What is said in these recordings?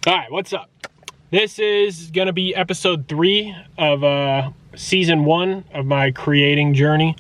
All right, what's up? This is gonna be episode 3 of season 1 of my creating journey.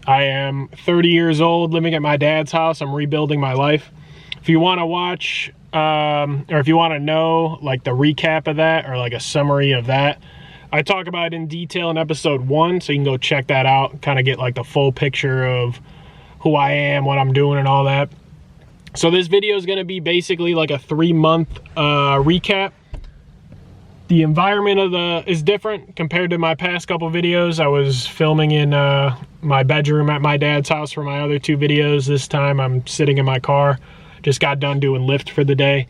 I am 30 years old, living at my dad's house. I'm rebuilding my life. If you want to watch, or if you want to know like the recap of that, or like a summary of that, I talk about it in detail in episode 1, so you can go check that out, kind of get like the full picture of who I am, what I'm doing, and all that. So this video is going to be basically like a 3-month recap. The environment is different compared to my past couple videos. I was filming in my bedroom at my dad's house for my other 2 videos. This time I'm sitting in my car. Just got done doing Lyft for the day.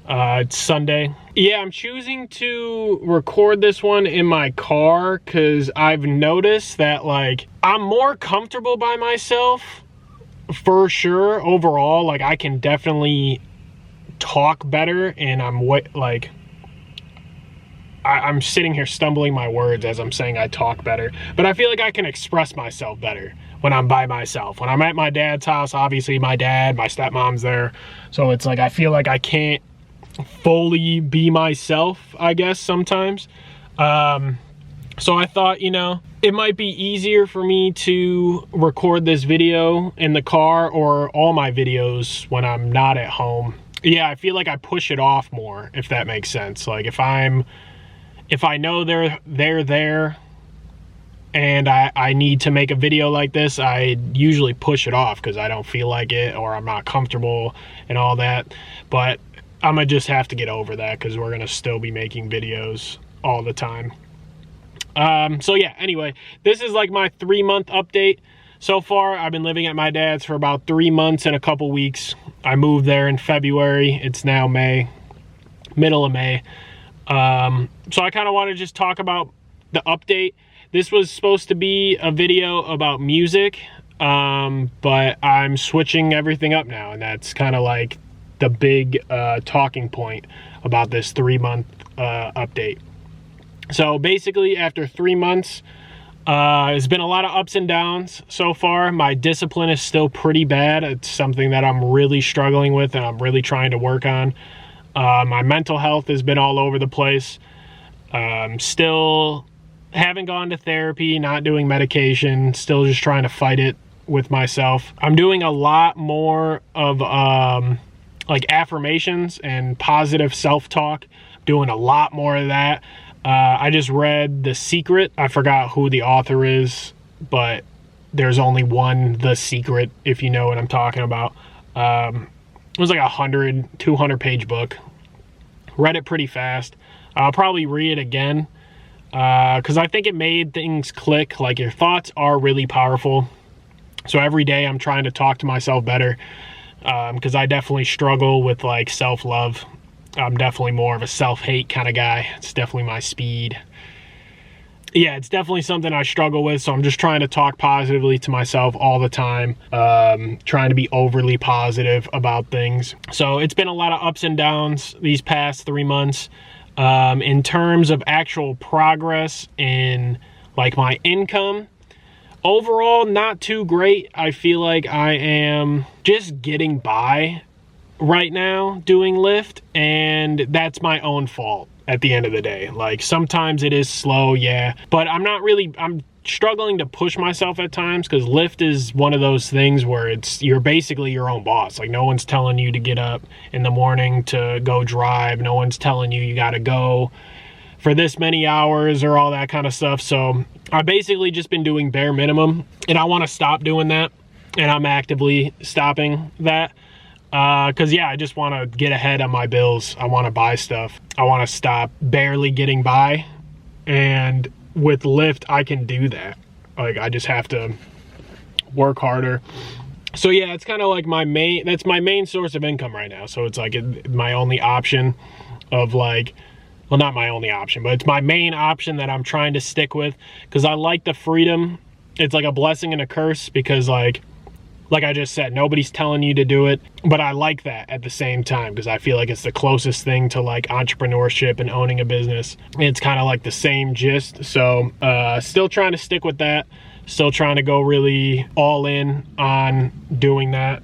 It's Sunday. Yeah, I'm choosing to record this one in my car because I've noticed that like I'm more comfortable by myself. For sure, overall, like I can definitely talk better, and I'm sitting here stumbling my words as I'm saying I talk better, but I feel like I can express myself better when I'm by myself. When I'm at my dad's house, obviously my dad, my stepmom's there, so it's like I feel like I can't fully be myself, I guess, sometimes. So I thought, you know, it might be easier for me to record this video in the car, or all my videos when I'm not at home. Yeah, I feel like I push it off more, if that makes sense. Like if I know they're there and I need to make a video like this, I usually push it off because I don't feel like it, or I'm not comfortable and all that. But I'm gonna just have to get over that because we're gonna still be making videos all the time. So yeah, anyway, this is like my 3-month update. So far, I've been living at my dad's for about 3 months and a couple weeks. I moved there in February. It's now May, middle of May. So I kind of want to just talk about the update. This was supposed to be a video about music, but I'm switching everything up now, and that's kind of like the big talking point about this 3-month update. So basically, after 3 months, there's been a lot of ups and downs so far. My discipline is still pretty bad. It's something that I'm really struggling with, and I'm really trying to work on. My mental health has been all over the place. Still haven't gone to therapy, not doing medication, still just trying to fight it with myself. I'm doing a lot more of like affirmations and positive self-talk. Doing a lot more of that. I just read The Secret. I forgot who the author is, but there's only one The Secret, if you know what I'm talking about. It was like a 200 page book. Read it pretty fast. I'll probably read it again because I think it made things click. Like, your thoughts are really powerful. So every day I'm trying to talk to myself better because I definitely struggle with like self-love. I'm definitely more of a self-hate kind of guy. It's definitely my speed. Yeah, it's definitely something I struggle with, so I'm just trying to talk positively to myself all the time, trying to be overly positive about things. So it's been a lot of ups and downs these past 3 months. In terms of actual progress in like my income, overall, not too great. I feel like I am just getting by right now doing Lyft, and that's my own fault at the end of the day. Like, sometimes it is slow, yeah, but I'm struggling to push myself at times because Lyft is one of those things where you're basically your own boss. Like, no one's telling you to get up in the morning to go drive. No one's telling you gotta go for this many hours or all that kind of stuff. So I've basically just been doing bare minimum, and I want to stop doing that, and I'm actively stopping that. Because yeah, I just want to get ahead on my bills. I want to buy stuff. I want to stop barely getting by, and with Lyft I can do that. Like, I just have to work harder. So yeah, it's kind of like that's my main source of income right now. So it's like my only option of like, well, not my only option, but it's my main option that I'm trying to stick with because I like the freedom. It's like a blessing and a curse because like I just said, nobody's telling you to do it, but I like that at the same time because I feel like it's the closest thing to like entrepreneurship and owning a business. It's kind of like the same gist. So still trying to stick with that. Still trying to go really all in on doing that.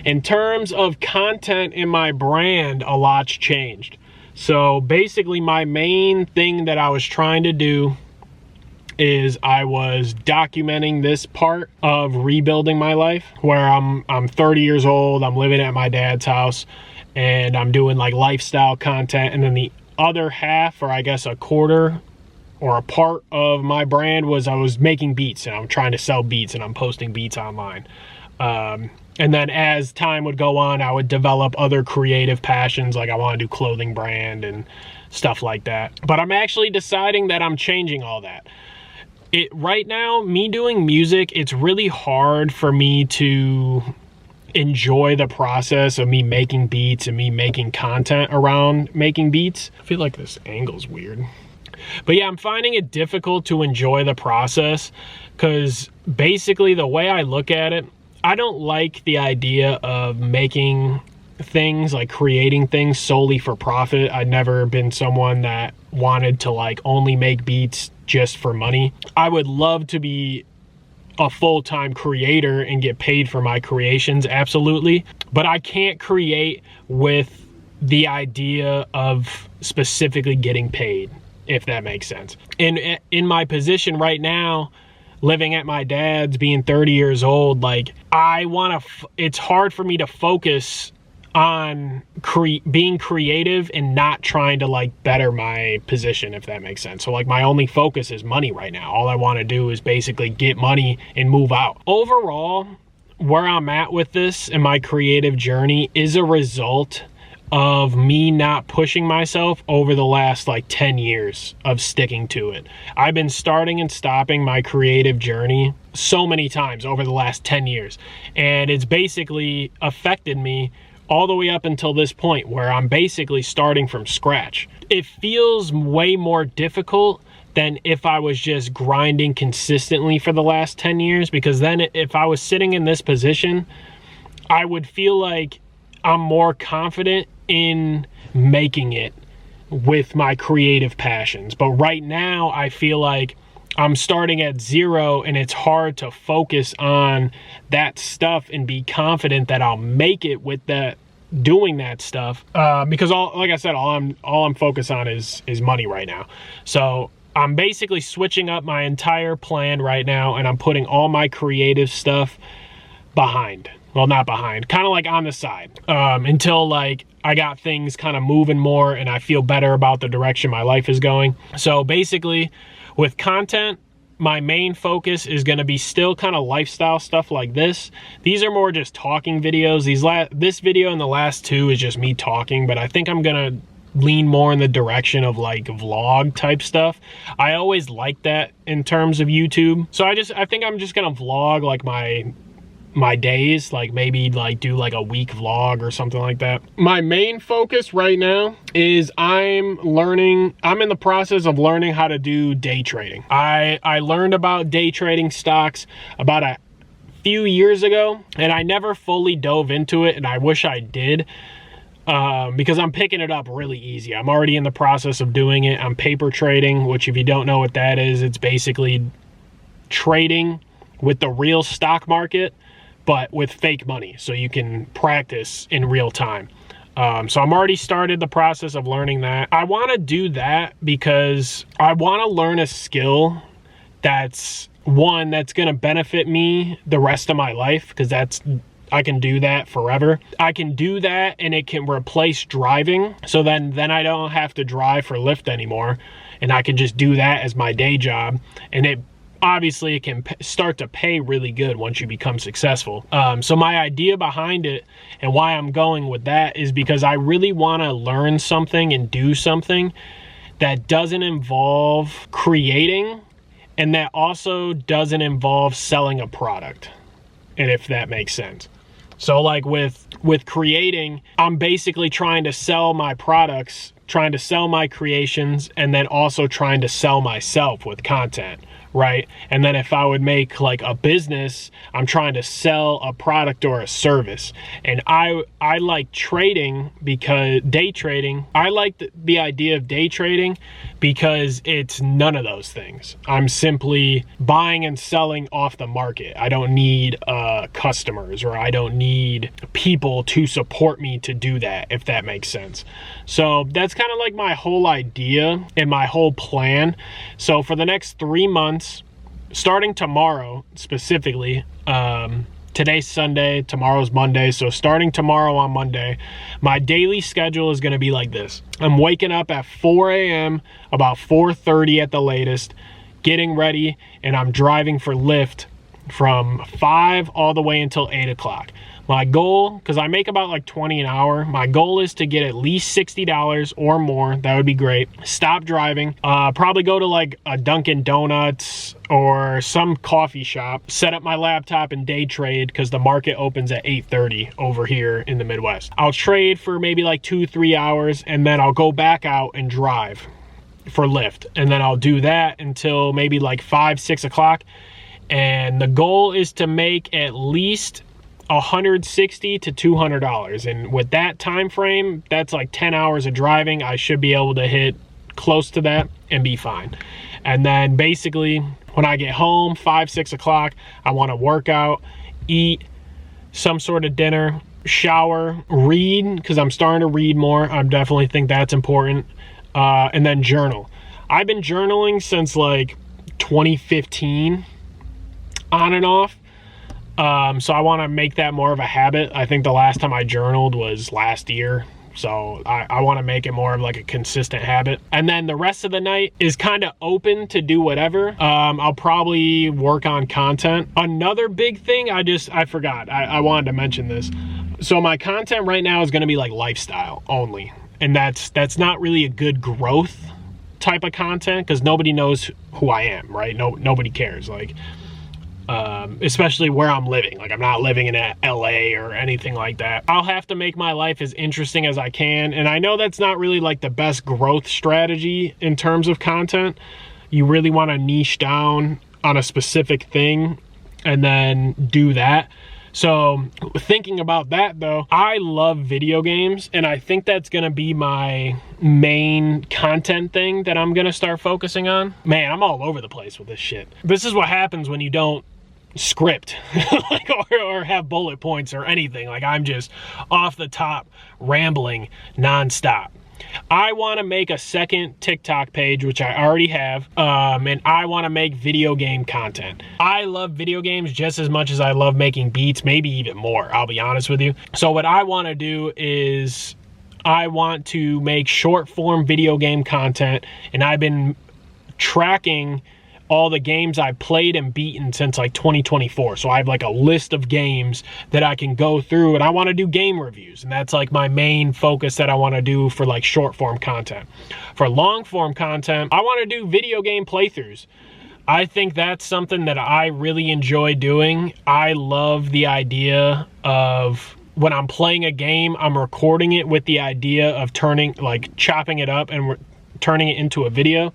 In terms of content in my brand, a lot's changed. So basically my main thing that I was trying to do is I was documenting this part of rebuilding my life, where I'm 30 years old, I'm living at my dad's house, and I'm doing like lifestyle content. And then the other half, or I guess a quarter or a part of my brand, was I was making beats, and I'm trying to sell beats, and I'm posting beats online. And then as time would go on, I would develop other creative passions, like I want to do clothing brand and stuff like that. But I'm actually deciding that I'm changing all that. Right now, me doing music, it's really hard for me to enjoy the process of me making beats and me making content around making beats. I feel like this angle's weird. But yeah, I'm finding it difficult to enjoy the process, because basically the way I look at it, I don't like the idea of making things, like creating things solely for profit. I've never been someone that wanted to like only make beats just for money. I would love to be a full-time creator and get paid for my creations, absolutely. But I can't create with the idea of specifically getting paid, if that makes sense. And in my position right now, living at my dad's, being 30 years old, like it's hard for me to focus on being creative and not trying to like better my position, if that makes sense. So like my only focus is money right now. All I want to do is basically get money and move out. Overall, where I'm at with this and my creative journey is a result of me not pushing myself over the last like 10 years of sticking to it. I've been starting and stopping my creative journey so many times over the last 10 years, and it's basically affected me all the way up until this point, where I'm basically starting from scratch. It feels way more difficult than if I was just grinding consistently for the last 10 years, because then if I was sitting in this position, I would feel like I'm more confident in making it with my creative passions. But right now, I feel like I'm starting at zero, and it's hard to focus on that stuff and be confident that I'll make it with that, doing that stuff, because like I said, all I'm focused on is money right now. So I'm basically switching up my entire plan right now, and I'm putting all my creative stuff behind. Well, not behind, kind of like on the side, until like I got things kind of moving more and I feel better about the direction my life is going. So basically, with content, my main focus is going to be still kind of lifestyle stuff like this. These are more just talking videos. This video and the last two is just me talking, but I think I'm going to lean more in the direction of like vlog type stuff. I always like that in terms of YouTube. So I think I'm just going to vlog like my days, like maybe like do like a week vlog or something like that. My main focus right now is I'm in the process of learning how to do day trading. I learned about day trading stocks about a few years ago, and I never fully dove into it, and I wish I did, because I'm picking it up really easy. I'm already in the process of doing it. I'm paper trading, which if you don't know what that is, it's basically trading with the real stock market, but with fake money, so you can practice in real time. So I'm already started the process of learning that. I want to do that because I want to learn a skill that's going to benefit me the rest of my life, because I can do that forever. I can do that, and it can replace driving. So then I don't have to drive for Lyft anymore, and I can just do that as my day job. And obviously it can start to pay really good once you become successful. So my idea behind it and why I'm going with that is because I really want to learn something and do something that doesn't involve creating, and that also doesn't involve selling a product, and if that makes sense. So like with creating, I'm basically trying to sell my products, trying to sell my creations, and then also trying to sell myself with content, right? And then if I would make like a business, I'm trying to sell a product or a service. And I like trading because day trading, I like the idea of day trading because it's none of those things. I'm simply buying and selling off the market. I don't need customers, or I don't need people to support me to do that, if that makes sense. So that's kind of like my whole idea and my whole plan. So for the next 3 months, starting tomorrow specifically, today's Sunday, tomorrow's Monday. So starting tomorrow on Monday, my daily schedule is going to be like this. I'm waking up at 4 a.m., about 4:30 at the latest, getting ready, and I'm driving for Lyft from 5 all the way until 8 o'clock. My goal, because I make about like 20 an hour, my goal is to get at least $60 or more. That would be great. Stop driving, probably go to like a Dunkin' Donuts or some coffee shop, set up my laptop and day trade because the market opens at 8:30 over here in the Midwest. I'll trade for maybe like 2-3 hours, and then I'll go back out and drive for Lyft. And then I'll do that until maybe like 5-6 o'clock. And the goal is to make at least $160 to $200, and with that time frame, that's like 10 hours of driving. I should be able to hit close to that and be fine. And then basically when I get home 5-6 o'clock, I want to work out, eat some sort of dinner, shower, read, because I'm starting to read more. I definitely think that's important. And then journal. I've been journaling since like 2015 on and off. So I want to make that more of a habit. I think the last time I journaled was last year. So I want to make it more of like a consistent habit. And then the rest of the night is kind of open to do whatever. I'll probably work on content. Another big thing, I forgot. I wanted to mention this. So my content right now is going to be like lifestyle only. And that's not really a good growth type of content because nobody knows who I am, right? Nobody cares. Like, especially where I'm living. Like, I'm not living in LA or anything like that. I'll have to make my life as interesting as I can. And I know that's not really like the best growth strategy in terms of content. You really want to niche down on a specific thing and then do that. So thinking about that though, I love video games, and I think that's gonna be my main content thing that I'm gonna start focusing on. Man, I'm all over the place with this shit. This is what happens when you don't script like, or have bullet points or anything. Like, I'm just off the top rambling nonstop. I want to make a second TikTok page, which I already have, and I want to make video game content. I love video games just as much as I love making beats, maybe even more, I'll be honest with you. So what I want to do is I want to make short form video game content, and I've been tracking all the games I've played and beaten since like 2024. So I have like a list of games that I can go through, and I want to do game reviews. And that's like my main focus that I want to do for like short form content. For long form content, I want to do video game playthroughs. I think that's something that I really enjoy doing. I love the idea of when I'm playing a game, I'm recording it with the idea of chopping it up and turning it into a video.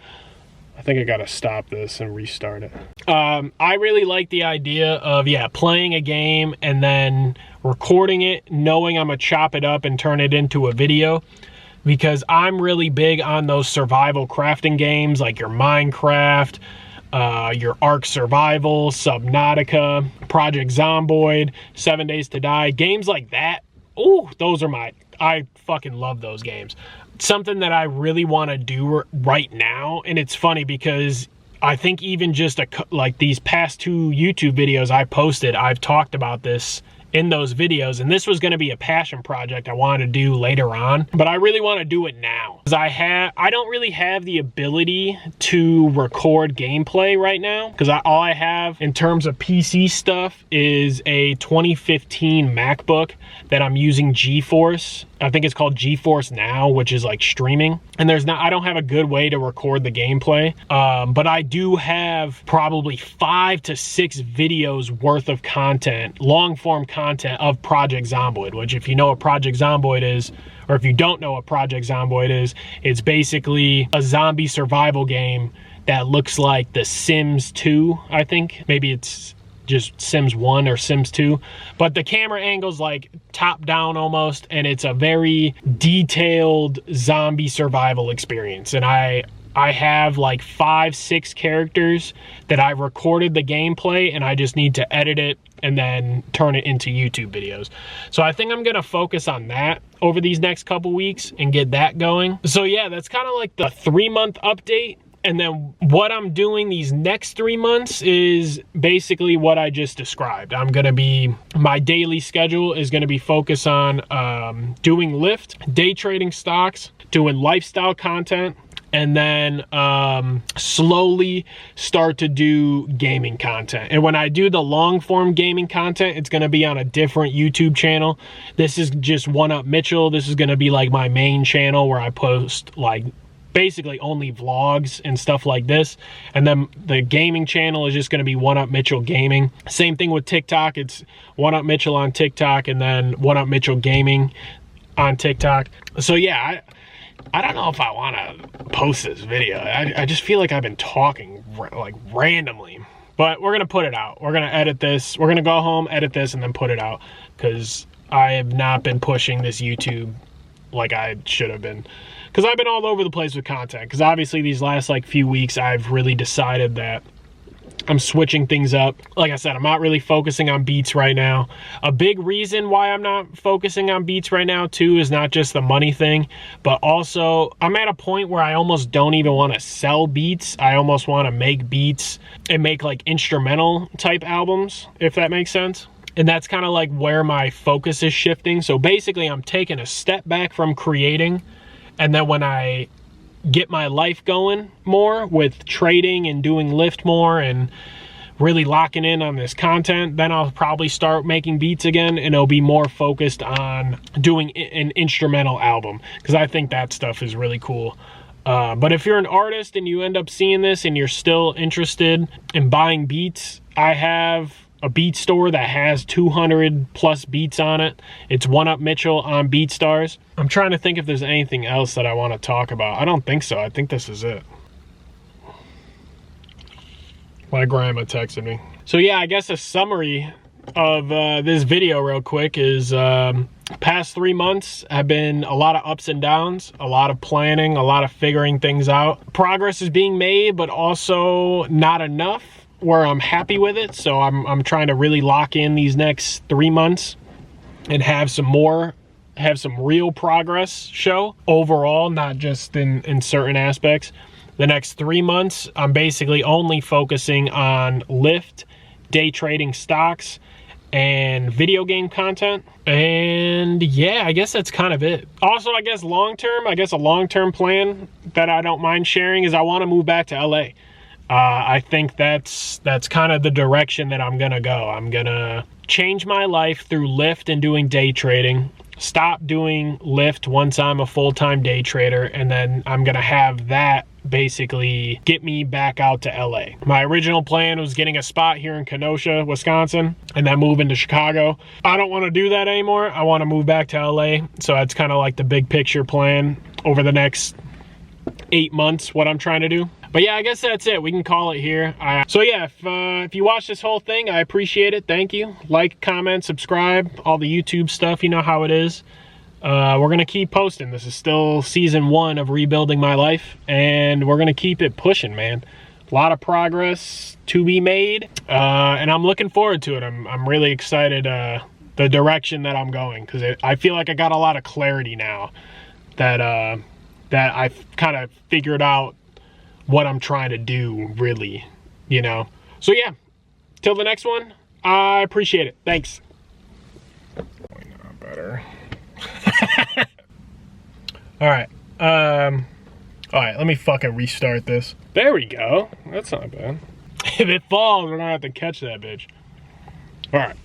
I think I gotta stop this and restart it. I really like the idea of, playing a game and then recording it, knowing I'm gonna chop it up and turn it into a video, because I'm really big on those survival crafting games like your Minecraft, your Ark Survival, Subnautica, Project Zomboid, 7 Days to Die, games like that. Ooh, I fucking love those games. Something that I really want to do right now, and it's funny because I think even just like these past 2 YouTube videos I posted, I've talked about this in those videos, and this was going to be a passion project I wanted to do later on, but I really want to do it now because I don't really have the ability to record gameplay right now, because all I have in terms of PC stuff is a 2015 MacBook that I'm using GeForce. I think it's called GeForce Now, which is like streaming. And I don't have a good way to record the gameplay. But I do have probably 5 to 6 videos worth of content, long form content of Project Zomboid, which, if you know what Project Zomboid is, or if you don't know what Project Zomboid is, it's basically a zombie survival game that looks like the Sims 2, I think. Maybe it's just Sims 1 or Sims 2. But the camera angle's like top down almost, and it's a very detailed zombie survival experience. And I have like 5-6 characters that I recorded the gameplay, and I just need to edit it and then turn it into YouTube videos. So I think I'm gonna focus on that over these next couple weeks and get that going. So yeah, that's kind of like the 3-month update. And then what I'm doing these next 3 months is basically what I just described. My daily schedule is gonna be focused on doing lift, day trading stocks, doing lifestyle content, and then slowly start to do gaming content. And when I do the long form gaming content, it's gonna be on a different YouTube channel. This is just One Up Mitchell. This is gonna be like my main channel where I post like basically only vlogs and stuff like this. And then the gaming channel is just gonna be One Up Mitchell Gaming. Same thing with TikTok. It's One Up Mitchell on TikTok and then One Up Mitchell Gaming on TikTok. So yeah, I don't know if I want to post this video. I just feel like I've been talking like randomly, but we're gonna put it out. We're gonna edit this. We're gonna go home, edit this, and then put it out, because I have not been pushing this YouTube like I should have been, because I've been all over the place with content. Because obviously these last like few weeks I've really decided that I'm switching things up. Like I said, I'm not really focusing on beats right now. A big reason why I'm not focusing on beats right now too is not just the money thing, but also I'm at a point where I almost don't even want to sell beats. I almost want to make beats and make like instrumental type albums, if that makes sense. And that's kind of like where my focus is shifting. So basically I'm taking a step back from creating, and then when I get my life going more with trading and doing lift more and really locking in on this content, then I'll probably start making beats again, and it'll be more focused on doing an instrumental album, because I think that stuff is really cool. But if you're an artist and you end up seeing this and you're still interested in buying beats, I have a beat store that has 200 plus beats on it. It's One Up Mitchell on BeatStars. I'm trying to think if there's anything else that I want to talk about. I don't think so. I think this is it. My grandma texted me. So yeah, I guess a summary of this video real quick is past 3 months have been a lot of ups and downs, a lot of planning, a lot of figuring things out. Progress is being made, but also not enough where I'm happy with it. So I'm trying to really lock in these next 3 months and have some real progress show overall, not just in certain aspects. The next 3 months, I'm basically only focusing on lift, day trading stocks, and video game content. And yeah, I guess that's kind of it. Also, I guess a long-term plan that I don't mind sharing is I want to move back to LA. I think that's kind of the direction that I'm gonna go. I'm gonna change my life through lift and doing day trading, stop doing lift once I'm a full-time day trader, and then I'm gonna have that basically get me back out to LA. My original plan was getting a spot here in Kenosha, Wisconsin, and then moving to Chicago. I don't want to do that anymore. I want to move back to LA. So that's kind of like the big picture plan over the next 8 months, what I'm trying to do. But yeah, I guess that's it. We can call it here. So yeah, if you watch this whole thing, I appreciate it. Thank you. Like, comment, subscribe, all the YouTube stuff. You know how it is. We're going to keep posting. This is still season 1 of rebuilding my life, and we're going to keep it pushing, man. A lot of progress to be made, and I'm looking forward to it. I'm really excited the direction that I'm going, because I feel like I got a lot of clarity now that I've kind of figured out what I'm trying to do, really, you know. So yeah, till the next one, I appreciate it. Thanks. Not better. All right, let me fucking restart this. There we go. That's not bad. If it falls, we're gonna have to catch that bitch. All right.